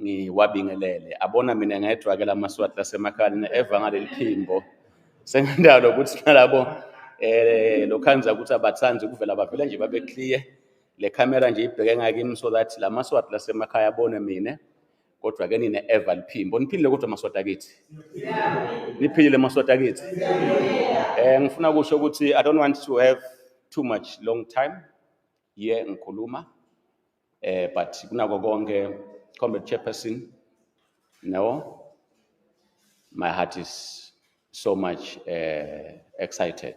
ngiwabingelele abona mina ngedwa ke lamaswati lasemakhaya eva ngaleli phimbo sengindalo ukuthi nalabo lokhanza ukuthi abathanzi kuvela bavele nje babe clear le camera nje ibheke ngakimi so that lamaswati lasemakhaya abone mina kodwa ke nine eva liphimbo niphilile kodwa amaswati akithi niphilile amaswati akithi ngifuna kusho ukuthi I don't want to have too much long time ngikhuluma but kunako konke comrade chairperson no my heart is so much excited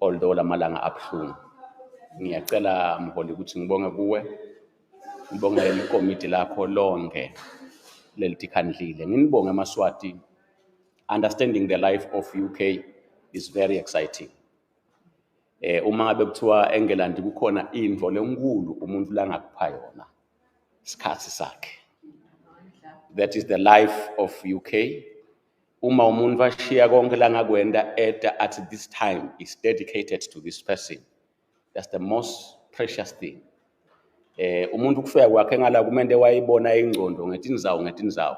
although lamalanga abhlungu ngiyacela mholi ukuthi ngibonge kuwe ngibonge ikomiti lakho lonke lelitikhandlile nginibonge amaswati understanding the life of UK is very exciting uma ngabe kuthiwa eNgilandi kukhona indvo lenkulu umuntu la ngakupha yona isikhathi sakhe that is the life of UK uma umuntu vashiya konke la ngakwenda at this time is dedicated to this person that's the most precious thing umuntu kufika kwakhe ngala kumende wayibona ingcondo ngetinzawo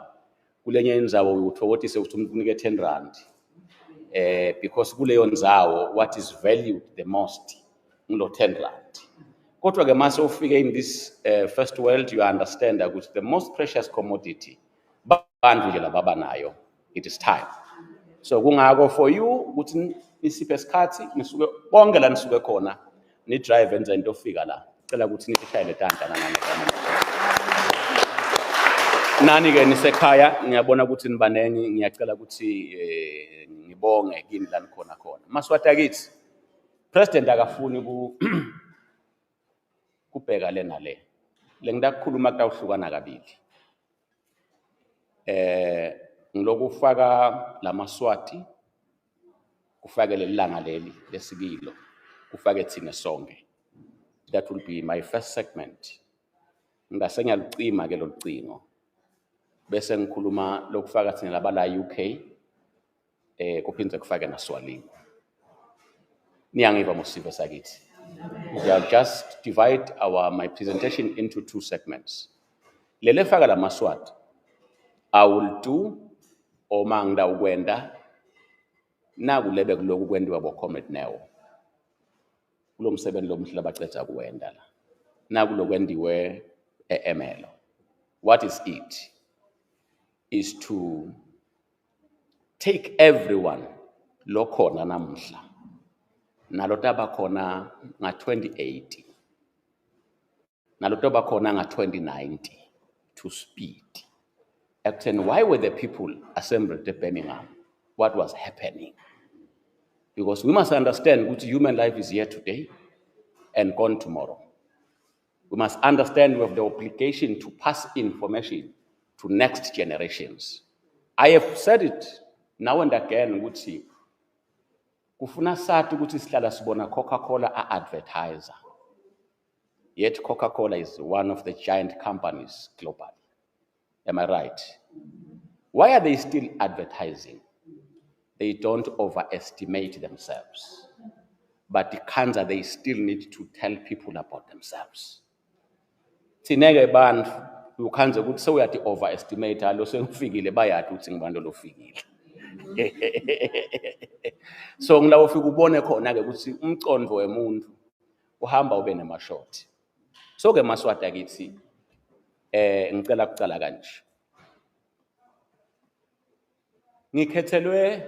kulenye indzawo uthokotise ukuthi umuntu unike 10 rand because kuleyo ndzawo what is valued the most ngulo 10 rand kodwa ke mase ufike in this first world you understand ukuthi the most precious commodity bantu nje lababa nayo it is time so kungako for you ukuthi nisiphe isikhathi nisuke bonke la nisuke khona ni drive enza into ofika la cela ukuthi nishayele tanda nani ke nisekhaya ngiyabona ukuthi nibanengi ngiyacela ukuthi ngibonge kini la nikhona maswati akithi president akafuni kubheka le nale ngidakukhuluma kutawuhlukana kabili ngilokufaka lamaswati kufake lelanga leli lesikilo kufake thina sonke that will be my first segment ngase ngiyalicima ke lolucingo bese ngikhuluma lokufaka thina labala UK kuphindze kufake naSwalini niyangiva mosive sakithi we will just divide my presentation into 2 segments lele faka lamaswati I will do omangda ukwenda nakulebe kuloku kwendiwa boComrade Neo kulo msebenzi lomhla abacetha kuwenda la nakulokwendiwe eMelo what is it is to take everyone lokhona namhla nalotaba khona nga2080 nalotaba khona nga2090 to speed and why were the people assembled at Birmingham what was happening because we must understand that human life is here today and gone tomorrow we must understand we have the obligation to pass information to next generations I have said it now and again ukuthi kufuna sathi ukuthi sihlala sibona Coca-Cola advertiser yet Coca-Cola is one of the giant companies globally am I right why are they still advertising they don't overestimate themselves but the cancer they still need to tell people about themselves thineke bantu ukhanze ukuthi sewuyati overestimate alo sengifikile bayati ukuthi ngibantu lofikile so ngila ufika ubone khona ke ukuthi umcondo wemuntu uhamba ube nemashoti so ke maswati akithi ngicela kucala kanje ngikhethelwe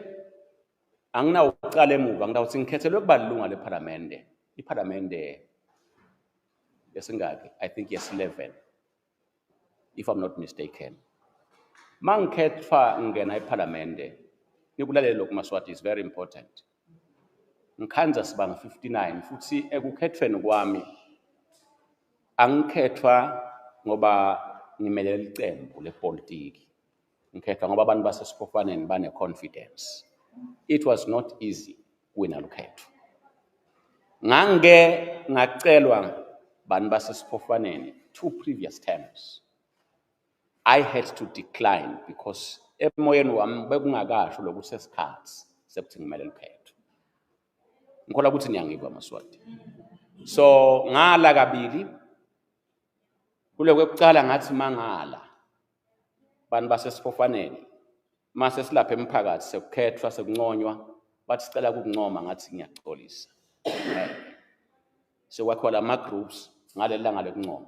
anginawuqala emuva ngidawuthi ngikhethelwe kubalunga leParliament iParliament yesingaki I think yes 11 if I'm not mistaken mangikhethwa ngena eParliament nikulalele lokhu maswati is very important ngikhanza sibanga 59 futhi ekukhethweni kwami angikhethwa ngoba ngimelela icembu lepolitiki ngikhethwa ngoba abantu basesiphofwaneni bane confidence it was not easy wina lokhetho ngacelwa bantu basesiphofwaneni 2 previous terms I had to decline because emoyeni wami bekungakasho lokuthi sesikhathi sekuthi ngimele ukhetho ngikhola ukuthi niyangiva maswati so ngala kabili kule kwekucala ngathi mangala bantu basesifofaneni mase silapha emphakathi sekukhethwa sekunconywa bathi sicela ukuncoma ngathi ngiyaxolisa sekwakhiwa lama groups ngaleli langa lokuncoma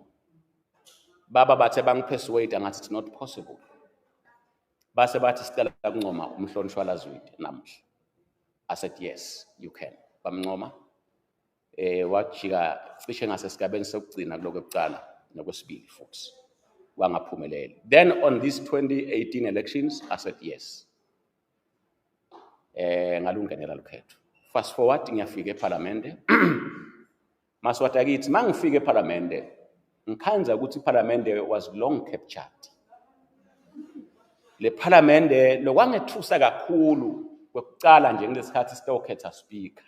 baba bathe bangipersuade ngathi it's not possible base bathi sicela ukuncoma umhlonishwa laZwide namhla I said yes you can bamncoma wajika cishe ngasesigabeni sokugcina kuloko ekuqala nokwesibili futhi wangaphumeleli. Then on these 2018 elections I said yes ngalungenela lokhetho. Fast forward ngiyafika eParliament maswati akithi mangifika eParliament ngikhanza ukuthi iParliament was long captured. Le Parliament lokwangethusa kakhulu kwekuqala nje ngesikhathi sitokhetha speaker.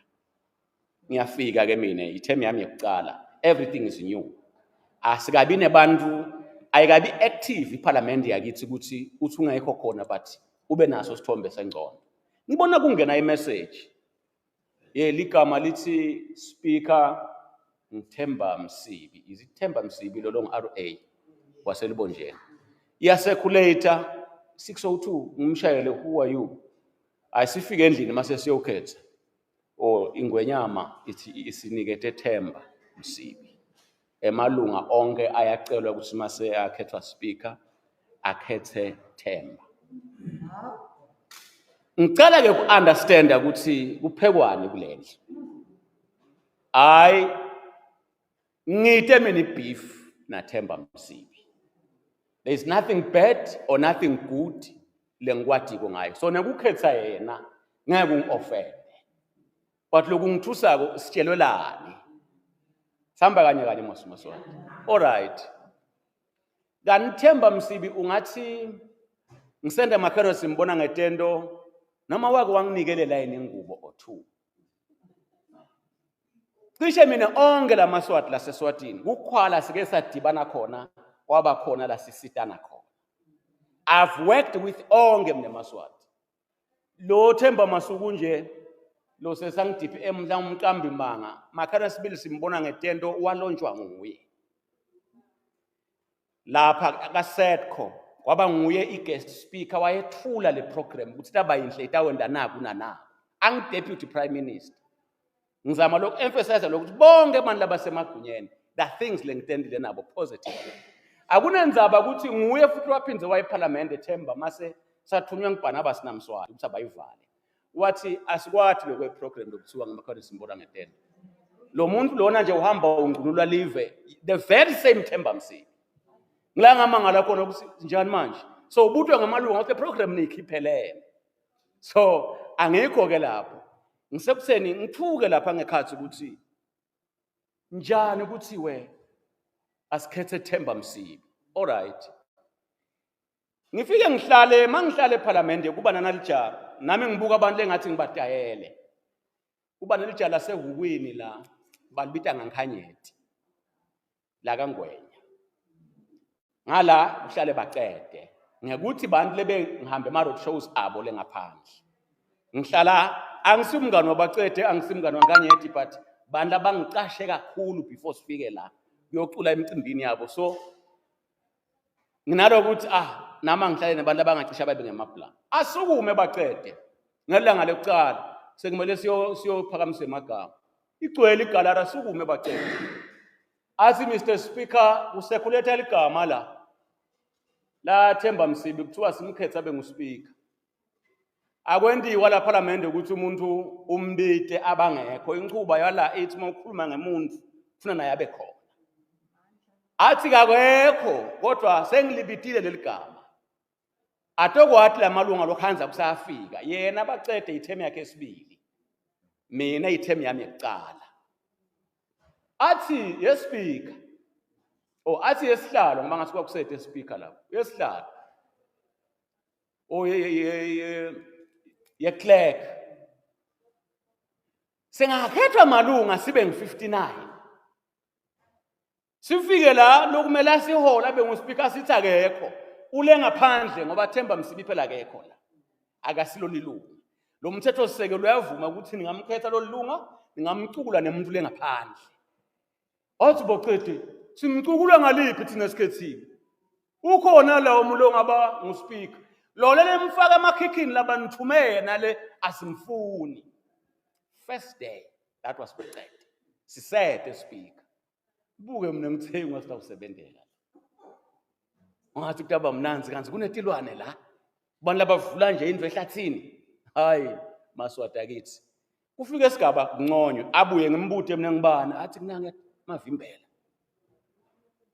Ngiyafika ke mina ithemi yami yokuqala everything is new. Asikabi nebantu ayikabi active iParliament yakithi ukuthi ungekho khona but ube naso sithombe sengcono. Ngibona kungena imessage ligama lithi speaker Themba Msibi. Is it Themba Msibi lo long RA waselibonjeni. Iyacirculator 602 ngimshayele who are you? Ayisifike endlini mase siyokhetha. Ingwenyama ithi isinikete Themba Msibi. Emalunga onke ayacelwa ukuthi mase akhethwa speaker akhethe Themba. Ngicela ke uunderstand ukuthi kuphekwani kulendle. Ngite mina beef na Themba Msibi. There is nothing bad or nothing good lengwathi ko ngayo. So nekukhetha yena ngeke ungoffend. But lokungithusako sitshelelani. Samba kanye kanye moswati. All right. Kanti Themba Msibi ungathi ngisenda makhero simbona ngetendo noma wake wanginikelela yini ingubo o 2. Cishe mina onke lamaswati laseSwatini kukhwala sike sadibana khona kwaba khona la sisitana khona. I've worked with onke mnemaswati. Lo Themba Masuku nje lo sesangidiphi emla umqambi manga makhara sibili simbona ngetento walonjwa nguye. Lapha akasetho kwaba nguye i-guest speaker wayethula le program ukuthi taba inhle itawenda naku nana. Ang deputy prime minister. Ngizama lokhu emphasize lokuthi bonke abantu labasemagunyeni the things lengitendile nabo positive. Akunenzaba ukuthi nguye futhi waphinze wayeParliament Themba mase sathunywa ngibhanabasi namswati ukuthi abayivale. Wathi asikwathi lokwe program lokuthiwa ngamakhona simbona ngetendo. Lo muntu lona nje uhamba ungqunulwa live the very same Themba Msibi. Ngilangamangala khona ukuthi njani manje. So ubutwe ngamalunga ukuthi program nikhiphelele. So angekho ke lapho. Ngisekuseni ngithuke lapha ngekhathi ukuthi njani ukuthi we asikhethe Themba Msibi. All right. Ngifike ngihlale mangihlale eParliament kuba nanalijala nami ngibuka abantu lengathi ngibadayele. Kuba nelijala sehukwini la balibita ngankhanyeti la kaNgwenya. Ngala uhlale baqede. Ngekuthi bantu lebe ngihambe ama road shows abo lengaphandle. Ngihlala angisimngani wabacede angisimngani wankanyeti but bantu abangicashe kakhulu before sifike la uyocula emcimbini yabo. So nginalo ukuthi nama ngihlale nabantu abangacisha babe ngemaplan. Asukume bacede. Ngelanga lokuqala sekumele siyophakamisa emagama. Igcwele igalara sukume bacede. Athi Mr Speaker usekhuleta igama la Themba Msibi kuthiwa simkhetha abe nguSpeaker. Akwendiwa la Parliament ukuthi umuntu umbite abangekho. Inquba yala ethi mawukhuluma ngemuntu ufuna naye abe khona. Athi kakekho kodwa sengilibitile leligama. Atokwathi lamalunga lokhanza kusafika. Yena bacede ithemi yakhe esibili. Mina ithemi yami yokuqala. Athi yes speaker. Athi yesihlalo ngoba ngathi kwakusethe speaker lapho. Yesihlalo. Ye clerk. Sengakhethwa malunga sibe ngu59. Sifike la lokumela sihola abe nguSpeaker sithi akekho. Ule ngaphandle ngoba Themba Msibi phela akekho la. Akasilo lilunga. Lo mthetho sisekelo uyavuma ukuthi ningamkhetha lo lilunga, ningamcukula nemuntu lengaphandle. Athi bocede simcukula ngaliphi thina sikhethiwe. ukhona lawo umuntu ongaba nguSpeaker lo lele mfaka emakhikhini labanithume nale asimfuni. First day that was protected. Sisete Speaker. Buke mina ngithe ngasitawusebenzela. Ungathi kutaba mnanzi kanzi kunetilwane la. Abantu labavula nje indlu ehlathini. Hayi maswati akithi. Kufika esigaba kunconywe abuye ngimbuthe mina ngibani athi kunange Mavimbela.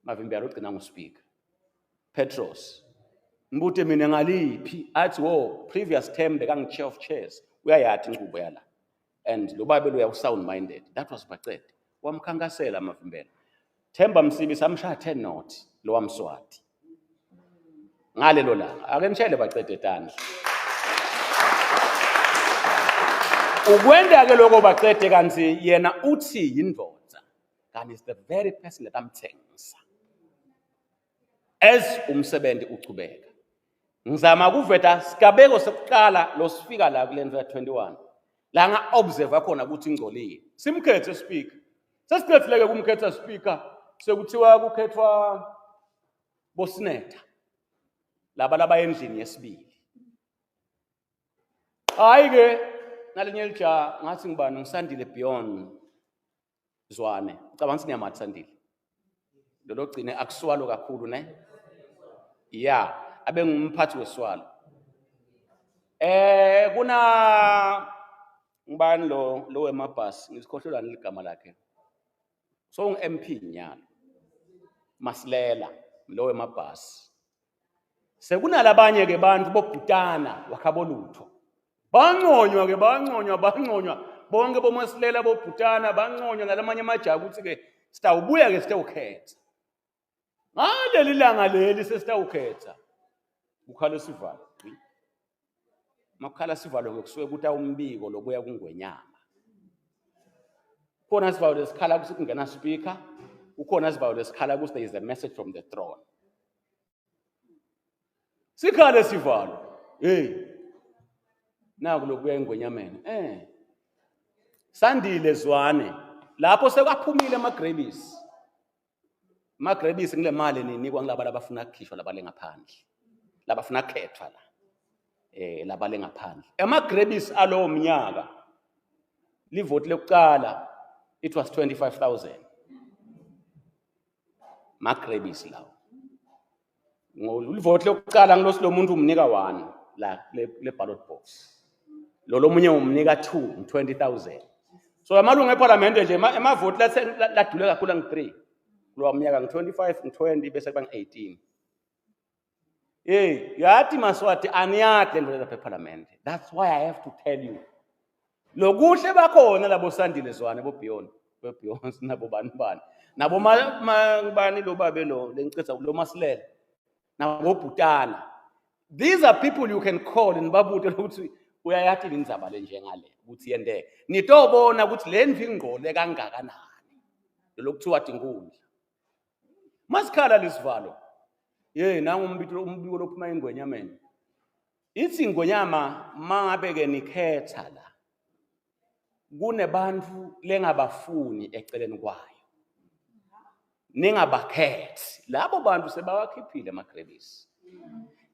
Mavimbela ugcina nguSpeaker. Petros. Mbuthe mina ngaliphi athi wo previous term bekangi-chair of chairs uyayathi inqubo yala. And lo babe lo sound minded. That was Bacete. Wamkhankasela Mavimbela. Themba Msibi samshaya 10 not lo wamswati. Ngalelo langa ake ngishayele Bacete tandla. Ukwenda ke lokho Bacete kanti yena uthi yindvodza. Kanti is the very person that amthengisa. As umsebenzi uchubeka. Ngizama kuveta sigabeko sokuqala lo sifika la kulendlu ya 21. La nga observe khona ukuthi ingcolile. Simkhethe Speaker. Sesiqedileke kumkhetha Speaker sekuthiwa kukhethwa bosinetha. Laba endlini yesibili. Hayi ke nalenye lija ngathi ngibani ngisandile beyond Zwane. Ucabanga ukuthi ngiyamathi Sandile. Lo gcine akuswalo kakhulu ne? Yeah, abe ngumphathi weswalo. Kuna ngibani lo wemabhasi ngisikhohlelana ligama lakhe. So MP nyalo. Masilela lo wemabhasi. Sekunalabanye ke bantu bobhutana wakhabolutho. Banconywa ke banconywa bonke bomasilela bobhutana banconywa nalamanye amajaji ukuthi ke sitawubuya ke sitawukhetha. Ngaleli langa leli sesitawukhetha. Ukhala sivalo. Makhala sivalo kusuke kuthi umbiko lobuya kungwenyama. Khona sivalo lesikhala ukuthi kungena Speaker, ukhona sivalo lesikhala ukuthi there is a message from the throne. Sikhale sivalo. Hey. Naku lobuya engwenyameni. Sandile Zwane. Lapho sekaphumile amaGrebies. Magrebisi ngile mali ninikwa ngilaba labafuna ukukhishwa labale ngaphandle. Labafuna ukukhethwa la. Labale ngaphandle. Amagrebisi alo mnyaka livoti lokuqala it was 25,000. Magrebisi lawo. Ngolivoti lokuqala ngilosilo umuntu umnika 1 la le ballot box. Lo munye umnika 2 20,000. So amalungu eParliament nje emavoti ladule kakhulu ngi3. Lo mnyaka ngi25 ngi20 bese kuba ngi18. Yathi maswati aniyadle ndlela lapha eParliament. That's why I have to tell you. Lokuhle bakhona labo Sandile Zwane boBeyond nabo bani. Nabo bani lo babe lo lengicetha lo Masilela. Nabo Bhutana. These are people you can call and babute ukuthi uyayathi indzaba le njengale ukuthi yendeke. Nitobona ukuthi le ndvi ingqole kangakanani. Lokuthiwa inkundla. Masikhala lesivalo. Nangu umbiko lophuma ingwenyameni. Ithi ingwenyama mangabe ke nikhetha la. Kunebantu lengabafuni eceleni kwayo. Ningabakhethi. Labo bantu sebawakhiphile amaGrebies.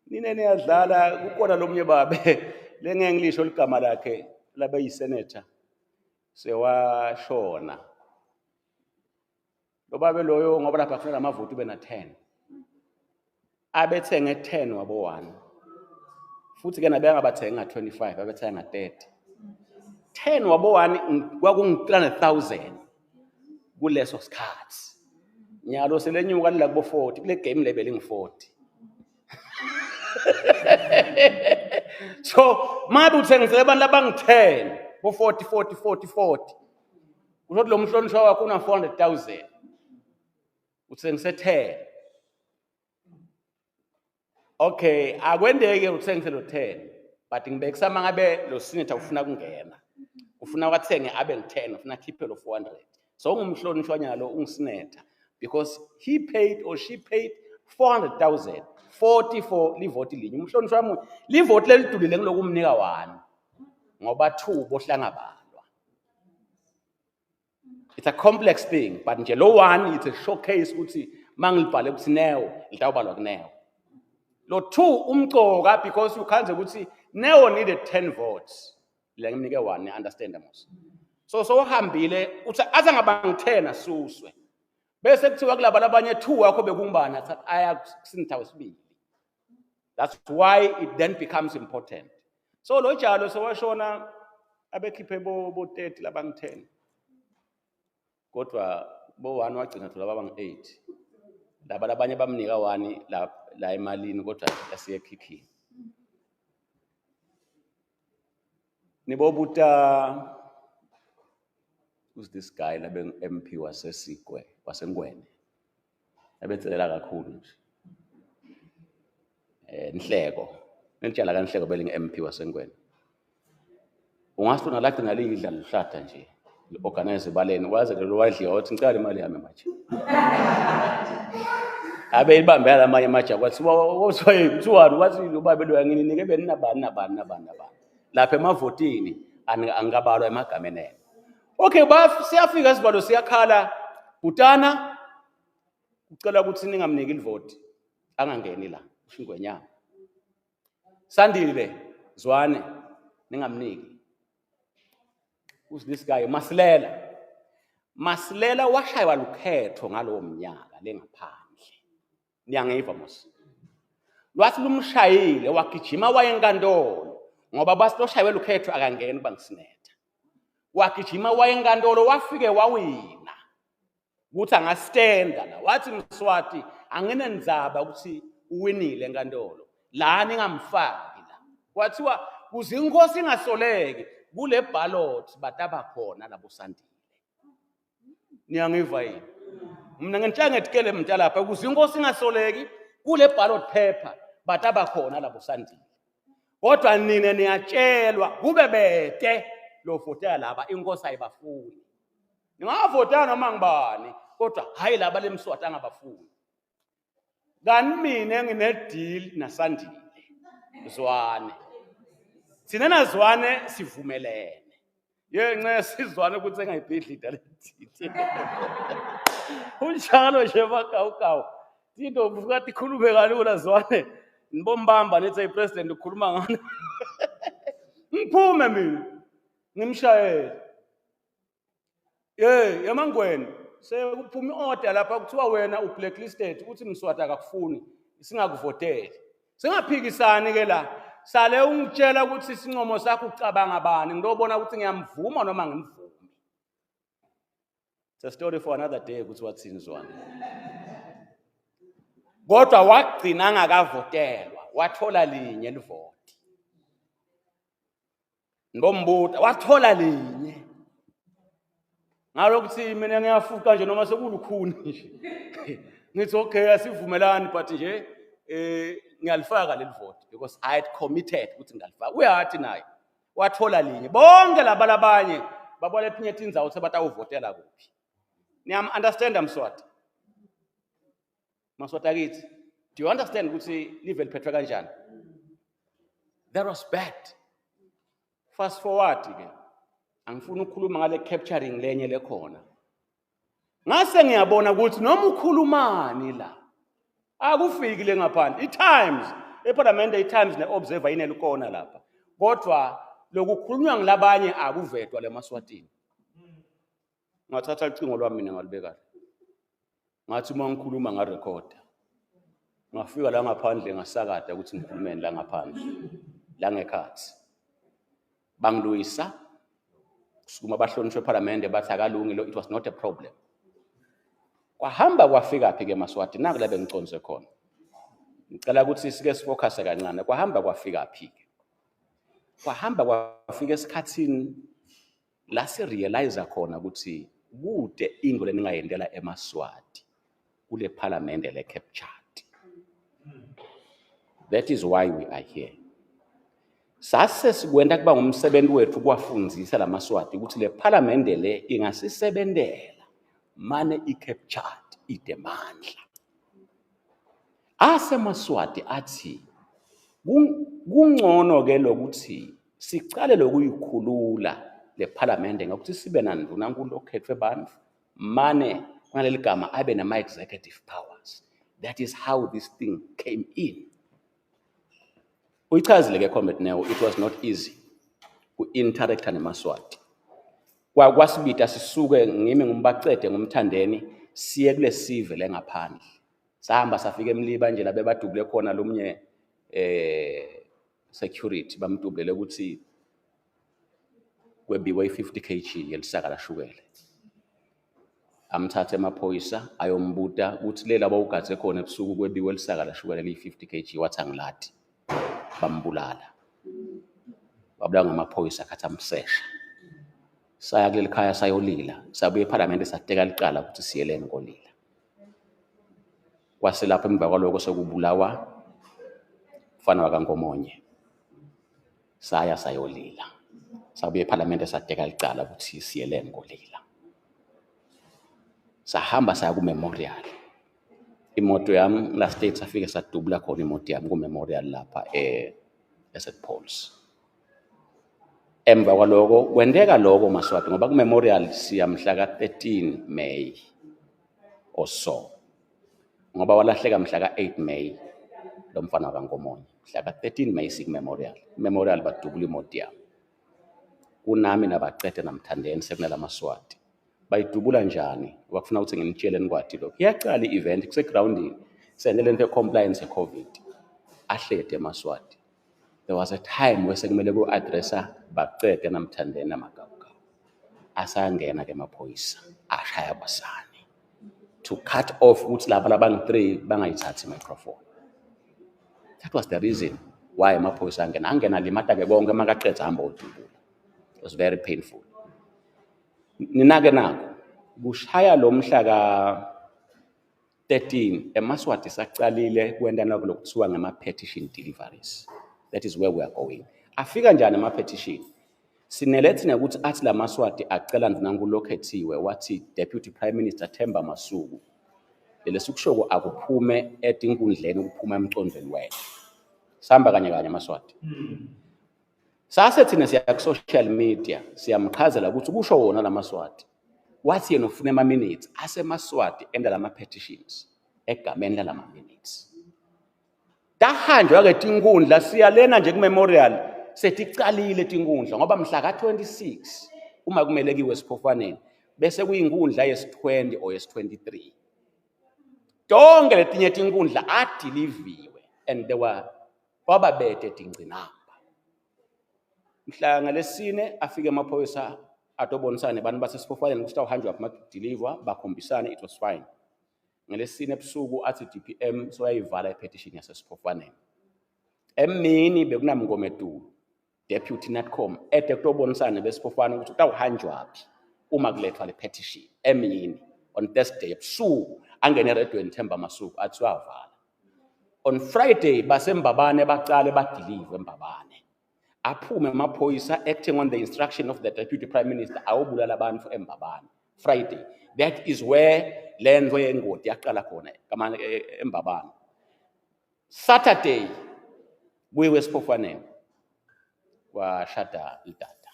Ninene yadlala kukhona lomnye babe lengengilisho ligama lakhe labe yisenator. Sewashona. Lo babe loyo ngoba lapha kufanele amavoti ube na 10. Abethenge 10 wabo 1. Futhi ke nabe ngabathenga 25 abethenga 30. 10 wabo 1 kwakungi-300,000 kuleso sikhathi. Nyalo selenyuka la kubo 40 kule game level ngi-40. So mabe uthengisele abantu abangi-10 bo 40. Uzothi lo mhlonishwa wakho una 400,000. Uthengise 10. Okay, akwendeke uthengise lo 10, but ngibekisa mangabe lo senator ufuna kungena. Ufuna wathenge abe ngi-10, ufuna khiphe lo 400. So ungumhlonishwa nyalo ungisenator because he paid or she paid 400,000, 40 for livoti linye. Umhlonishwa wami livoti lelidulile ngilokumnika 1 ngoba 2 bohlangabalwa. It's a complex thing, but nje lo 1 it's a showcase ukuthi mangilibhale ukuthi newo litawubalwa kunewo. Lo 2 umcoka because ukhanze ukuthi Neo needed 10 votes. Le ngimnike 1, understand mos. So uhambile uthi athi ngaba ngi10 asuswe. Bese kuthiwa kulaba labanye 2 wakho bekumbani athi aya kusinithawu sibili. That's why it then becomes important. So lo jalo sowashona abekhiphe bo 30 labangi10. Kodwa bo 1 wagcina thola babang8. Laba labanye bamnika 1 la emalini kodwa yasiyekhikhi. Nibobuta who's this guy labe MP waseSigwe waseNgwene. Abethelela kakhulu nje. Nhleko. Nelitshala kaNhleko belinge MP waseNgwene. Ungasifuna lakhe nalidla luhlata nje. Organize baleni waze lo wadliwa wathi ngicela imali yami manje. Abe ibambe lamanye manje kwathi kuthiwa wathi ubaba lo yanginike beninabani. Lapha emavotini angikabalwa emagameni enu. Okay, siyafika isibalo siyakhala Bhutana ucela ukuthi ningamniki ivoti angangeni la uShingwenyama. Sandile Zwane ningamniki. Who's this guy? Masilela washaywa lukhetho ngalowo mnyaka lengaphandle. Niyangiva mos. Lwathi lumshayile wagijima wayenkantolo ngoba basiloshaywe lukhetho akangeni bangisinetha. Wagijima wayenkantolo wafike wawina. Ukuthi angastenda la. Wathi Mswati anginenzaba ukuthi uwinile enkantolo. La ningamfaki la. Kwathiwa kuze inkosi ingasoleki kule ballot bataba khona labo Sandile. Niyangiva yini? Mina ngentshanga etikele mntalapha kuze inkosi ingasoleki kule ballot paper bataba khona labo Sandile. Kodwa nina niyatshelwa kube bete lo votela laba inkosi ayibafuni. Ningavotana noma ngibani kodwa hayi laba leMswati angabafuni. Kanti mina ngine deal naSandile Zwane. Thina naZwane sivumelene. Ncenga sizwane ukuthi engayibhidli idalethi. Unjalo nje bakawukawu. Into ubuka ikhulume kalula Zwane. Nibombamba nithi president ukhuluma ngani. Ngiphume mina. Ngimshayele. Emangweni sekuphuma iorder lapha kuthiwa wena ublacklisted ukuthi Mswati akakufuni singakuvoteli. Singaphikisani ke la. Sale ungitshela ukuthi isincomo sakho ucabanga bani ngidobona ukuthi ngiyamvuma noma ngimvumi. It's a story for another day ukuthi wathini Zwane. Kodwa wagcina angakavotelwa wathola linye livoti. Ngombuta wathola linye. Ngalokuthi mina ngiyafuka nje noma sekulukhuni nje. Ngithi okay asivumelani but nje ngiyalifaka leli vote because I had committed ukuthi ngiyalifaka. Uyathi naye wathola linye. Bonke laba labanye babona etinye indzawo sebatawuvotela kuphi. Niyam understand Mswati? Maswati akithi. Do you understand ukuthi live liphethwe kanjani? That was bad. Fast forward ke. Angifuni ukukhuluma ngale capturing lenye lekhona. Ngase ngiyabona ukuthi noma ukhulumani la akufiki le ngaphandle. iTimes eParliament iTimes neObserver inelikhona lapha. Kodwa lokukhulunywa ngilabanye akuvetwa leMaswatini. Ngathatha icingo lwami mina ngalibeka. Ngathi uma ngikhuluma ngarecord. Ngafika la ngaphandle ngasakada ukuthi ngikhulumeni la ngaphandle. La ngekhathi. Bangilwisa. Sukuma bahlonishwe eParliament bathi akalungile it was not a problem. Kwahamba kwafika phi ke Maswati naku la bengiconze khona. Ngicela ukuthi sike sifocus kancane kwahamba kwafika phi ke. Kwahamba kwafika esikhatsini la si realize khona ukuthi kude into leningayendela eMaswati kule Parliament le captured. That is why we are here. Sase sikwenda kuba ngumsebenzi wethu kwafundzisa laMaswati ukuthi le Parliament le ingasisebenzela mane i-captured idemandla. Ase Maswati athi kungcono ke lokuthi sicale lokuyikhulula le Parliament ngokuthi sibe nandunankulu okhethwe bantu mane ngaleli gama abe nama executive powers. That is how this thing came in. Uyichazile ke Comrade Neo, it was not easy ku-interacta neMaswati. Kwasibita sisuke ngimi ngumbacede ngumthandeni siye kule sive lengaphandle. Sahamba safika eMliba nje la bebadubule khona lomnye security bamdubulele ukuthi kwebiwe 50 kg yelisaka lashukela. Amthathe emaphoyisa ayombuta ukuthi lela bawugadze khona ebusuku kwebiwe elisaka lashukela li50 kg wathi angilati. Bambulala. Babula ngamaphoyisa akhathi amsesha. Saya kuleli khaya sayolila, sabuye eParliament sateka licala ukuthi siyeleni ngolila. Kwase lapha emva kwaloko sokubulawa mfana wakaNkomonye. Saya sayolila. Sabuye eParliament sateka licala ukuthi siyeleni ngolila. Sahamba saya ku memorial. Imoto yami la state safike sadubula khona imoto yami ku memorial lapha St Paul's. Emva kwaloko kwendeka lokho Maswati ngoba ku memorial siya mhla ka 13 May or so. Ngoba walahleka mhla ka 8 May lo mfana kaNkomonye. Mhla ka 13 May sik memorial. Memorial badubula imoto yami. Kunami nabacede namthandeni sekunala Maswati. Bayidubula njani? Wakufuna ukuthi nginitshele nikwathi lokho. Iyaqala i-event kuse groundini. Senele into compliance COVID. Ahlede eMaswati. There was a time where sekumele ku addressa bacede namthandeni namagawugawu. Asangena ke emaphoyisa ashaya basani to cut off ukuthi laba labangi3 bangayithathi microphone. That was the reason why emaphoyisa angena limata ke bonke makaqedza hamba udubula. It was very painful. Ninake nako kushaya lo mhla ka 13 eMaswati saqalile kwenda nako lokuthiwa ngama petition deliveries. That is where we are going. Afika njani ama petition? Sinelethi ukuthi athi la Maswati acela ndinangulokhethiwe wathi Deputy Prime Minister Themba Masuku. Lelesukushoko akuphume etinkundleni ukuphuma emcondweni wethu. Samba kanye kanye Maswati. Sase thina siya ku social media siyamchazela ukuthi kusho wona la Maswati. Wathi yena ufuna ama minutes ase Maswati enda lama petitions egameni la lama minutes. Tahanjwa ke tinkundla siyalena nje ku memorial seticalile tinkundla ngoba mhla ka 26 uma kumele kiwe Siphofaneni bese kuyinkundla yesi20 or yesi23. Tonke letinye tinkundla adeliviwe and there were bababethe tingcinamba. Mhla ngalesine afike amaphoyisa atobonisane abantu base Siphofaneni ukuthi awuhanjwa kuma deliver bakhombisane it was fine. Ngalesine ebusuku athi DPM so yayivala ipetition yase Siphofaneni. Emini bekunamngomedu Deputy Natcom etobonisane beSiphofana ukuthi utawuhanjwapi uma kulethwa le petition emini on Thursday ebusuku angene eredweni Themba Masuku athi uyavala. On Friday baseMbabane baqale badeliver eMbabane. Aphume amaphoyisa acting on the instruction of the Deputy Prime Minister awubulala abantu eMbabane. Friday. That is where lento yengoti yaqala khona kama eMbabane. Saturday we were Siphofaneni washada itata.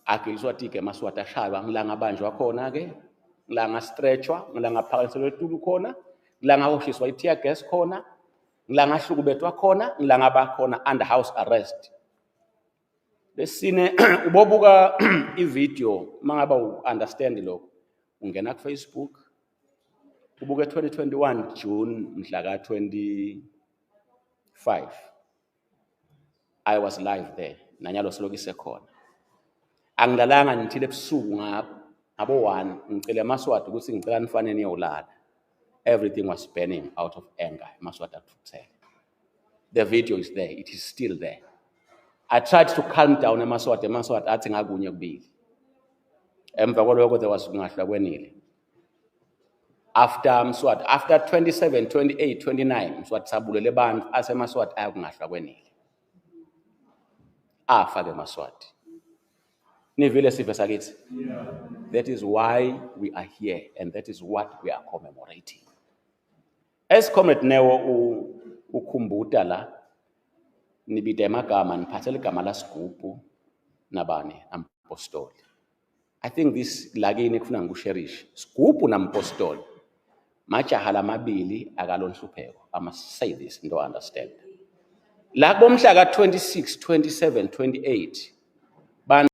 Akiliswathi ke Maswati ashaywa ngilanga banjwa khona ke, ngilanga stretchwa, ngilanga phakaniselwe etulu khona, ngilanga hoshiswa i-tear gas khona, ngilanga hlukubethwa khona, ngilanga bakhona under house arrest. Lesine ubobuka i-video mangaba u-understand lokho ungena ku Facebook ubuke 2021 June mhla ka 25 I was live there nanyalo siloku isekhona angilalanga nithile ebusuku ngabo 1 ngicela Maswati ukuthi ngicela nifanele niyolala. Everything was burning out of anger. Maswati athuthele. The video is there, it is still there. I tried to calm down Maswati athi ngakunye kubili. Emva kwaloko there was kungahlwa kwenile. After Maswati, after 27, 28, 29, Maswati sabulele bantu ase Maswati ayakungahlwa kwenile. Afa ke Maswati. Nivile sife sakithi. That is why we are here and that is what we are commemorating. As Comrade Neo ukhumbuta la nibide magama niphathele igama la Sigubhu nabani Ampostoli. I think this lagini kufuna ngikusherish. Sigubhu naMpostoli majaha lamabili akalonhlupheko. I must say this, don't understand. la komhla ka 26, 27, 28